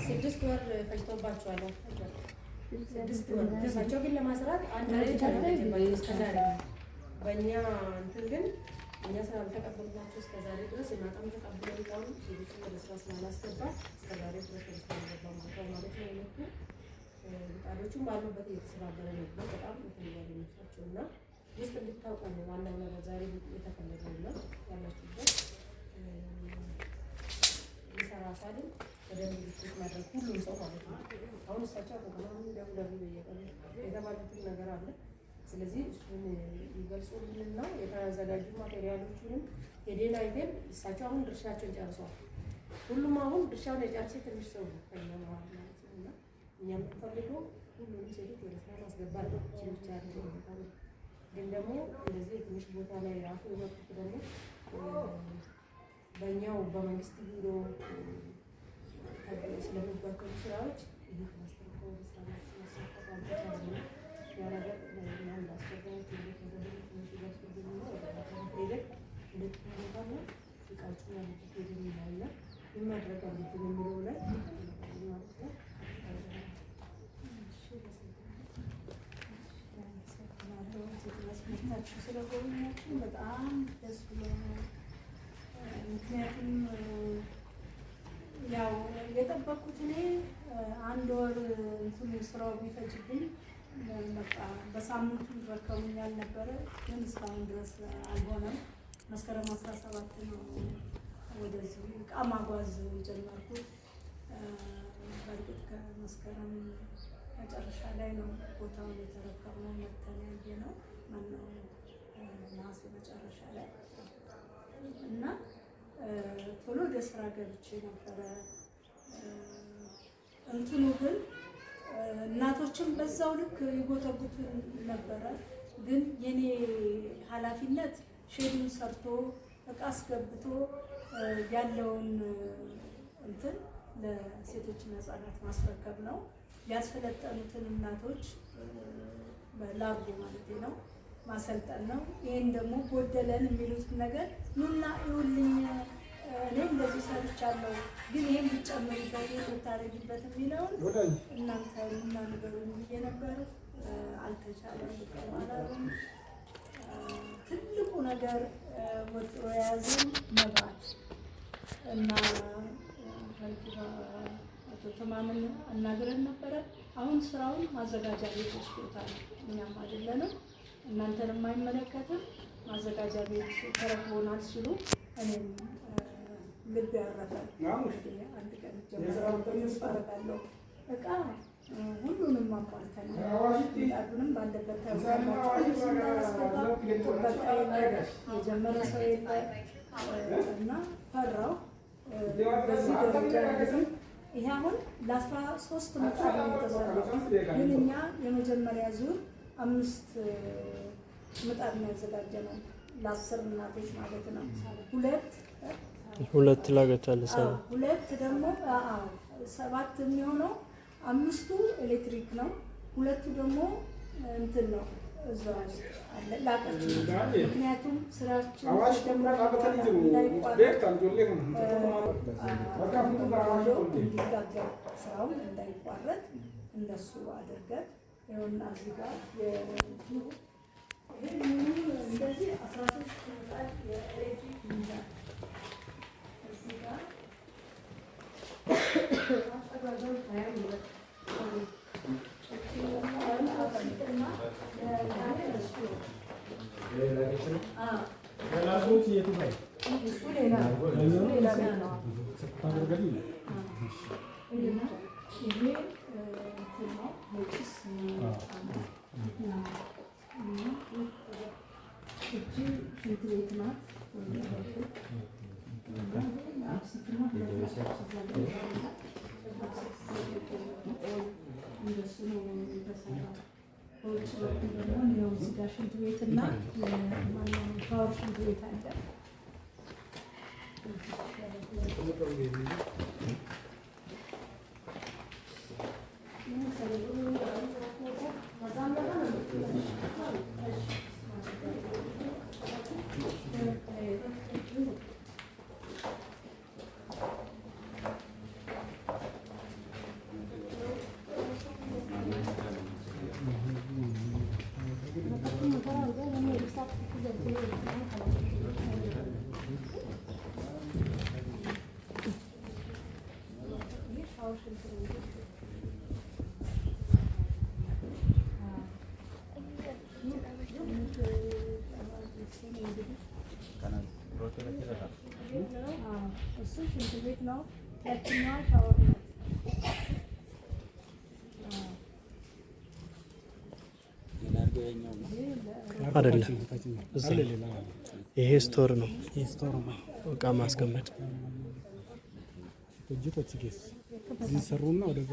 6 ወር ፈጅቶባቸዋል። 6 ወር እሳቸው ግን ለማስራት አንድ ላይ ተደረገ እስከዛሬ በእኛ እንትን ግን እኛ ስላልተቀበልናቸው እስከዛሬ ድረስ እናንተም ተቀብለን ቃሉ ሲቪክ ወደ ስራ ስላላስገባ እስከዛሬ ድረስ ተስተካክሏል ማለት ነው። የመጡ ጣሎቹም ባሉበት እየተሰባበረ ነበር። በጣም እንትን ነሳቸውና ውስጥ እንድታውቁ ነው ዋናው ነገር ዛሬ የተፈለገውና ያላችሁበት የሰራ አካልን በደንብ ሪፖርት ማድረግ ሁሉም ሰው ማለት ነው። አሁን እሳቸው ከማን ደብዳቤ በየቀኑ የተባሉትን ነገር አለ። ስለዚህ እሱን ይገልጹልንና የተዘጋጁ ማቴሪያሎቹንም ሄደን አይተን እሳቸው አሁን ድርሻቸውን ጨርሰዋል። ሁሉም አሁን ድርሻውን የጨርሰ ትንሽ ሰው ነው ከእኛ ማለት ነው። እና እኛ የምንፈልገው ሁሉንም ሴቶች ወደ ስራ ማስገባት ብቻ ነው። ግን ደግሞ እንደዚህ ትንሽ ቦታ ላይ ራሱ የመጡት ደግሞ በእኛው በመንግስት ቢሮ ስለሚባከሉ ስራዎች ይህ ማስተካከል ስራዎች ያረጋግ ነው ያስፈልጋል። ትንሽ ያስፈልጋል ነው ወደ እንደተባለ እቃዎቹ ያሉት ይዘኛልና የማድረግ አለብን የሚለው ላይ ማለት ነው። ስለጎበኛችሁ በጣም ደስ ብሎኛል። ምክንያቱም ያው የጠበቅኩት እኔ 1 ወር እንትን ስራው ቢፈጅብኝ በቃ በሳምንቱ ረከቡኛል ነበረ። ግን እስካሁን ድረስ አልሆነም። መስከረም 17 ነው ወደዚህ እቃ ማጓዝ የጀመርኩት። በእርግጥ ከመስከረም መጨረሻ ላይ ነው ቦታውን የተረከብነው። መተናየ ነው ማነው ነሐሴ መጨረሻ ላይ እና ቶሎ ወደ ስራ ገብቼ ነበረ። እንትኑ ግን እናቶችም በዛው ልክ ይጎተጉቱ ነበረ። ግን የኔ ኃላፊነት ሼዱን ሰርቶ እቃ አስገብቶ ያለውን እንትን ለሴቶችና ህጻናት ማስረከብ ነው። ያልሰለጠኑትን እናቶች በላርጎ ማለት ነው ማሰልጠን ነው። ይሄን ደግሞ ጎደለን የሚሉትን ነገር ኑና ይውልኝ እኔ እንደዚህ ሰርቻለሁ ግን ይሄን ብትጨምሪበት ብታረጊበት የሚለውን እናንተ ኑና ንገሩኝ ብዬ ነበር። አልተቻለም። ማለት ትልቁ ነገር ወጥሮ የያዘን መብራት እና አቶ ተማምን አናግረን ነበረ። አሁን ስራውን ማዘጋጃ ቤት ወስዶታል። እኛም አይደለንም እናንተንም አይመለከትም። ማዘጋጃ ቤት ተረክቦናል ሲሉ እኔም ልብ ያረፈ አንድ ቀን ጀምራለሁ። እቃ ሁሉንም አሟልተን ምጣዱንም ባለበት የጀመረ ሰው የለ እና ፈራው። በዚህ ደረጃ እንግዲህ ይሄ አሁን ለ13 ምጣድ ነው የተሰራው። ግን እኛ የመጀመሪያ ዙር 5 ምጣድ ነው ያዘጋጀነው ለ10 እናቶች ማለት ነው። ሁለት ላገቻለ 2 ደግሞ 7 የሚሆነው 5ቱ ኤሌክትሪክ ነው። 2ቱ ደግሞ እንትን ነው እዛው አለ ላቀች። ምክንያቱም ስራችን ስራው እንዳይቋረጥ እነሱ አድርገን ይኸውና እዚህ ጋር እንደዚህ 13 ምጣድ የኤሌክትሪክ ሚዛን እዚህ ጋር አጠጋጋው ታያለህ። ሽንት ቤትና ፓወር ሽንት ቤት አለ። ሽንት ቤት ነው። ያችኛዋ ሻወር ነው። አይደለም ይሄ ስቶር ነው። እቃ ማስቀመጥ እዚህ ሰሩና ወደዛ